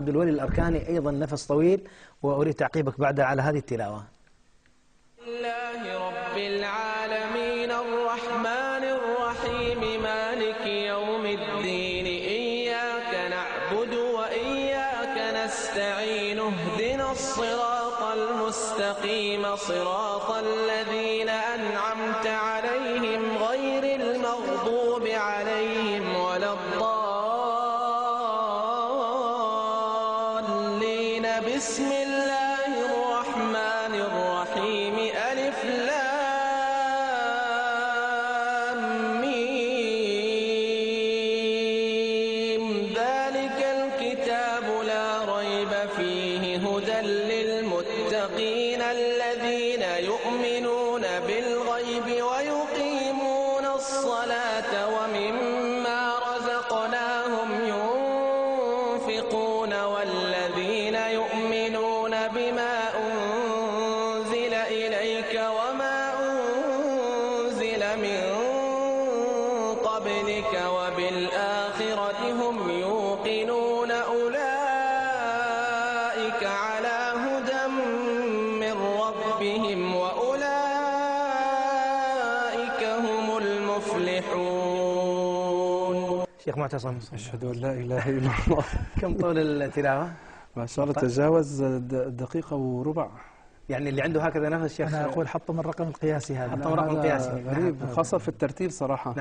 عبد الولي الأركاني أيضا نفس طويل، وأريد تعقيبك بعد على هذه التلاوة. لله رب العالمين الرحمن الرحيم مالك يوم الدين إياك نعبد وإياك نستعين اهدنا الصراط المستقيم صراط الذين أنعمت عليهم غير المغضوب عليهم ولا الضالين. بسم الله الرحمن الرحيم ألف لام ميم ذلك الكتاب لا ريب فيه هدى للمتقين الذين يؤمنون بالغيب ويقيمون الصلاة ومما رزقناهم ينفقون والذين يؤمنون بما أنزل إليك وما أنزل من قبلك وبالآخرة هم يوقنون أولئك على هدى من ربهم وأولئك هم المفلحون. شيخ معتصم، أشهد أن لا إله إلا الله. كم طول التلاوة؟ ما شاء الله تجاوز دقيقة وربع. يعني اللي عنده هكذا نفس شيخ أنا أقول حطم الرقم القياسي هذا. حطم الرقم القياسي غريب، خاصة في الترتيل صراحة.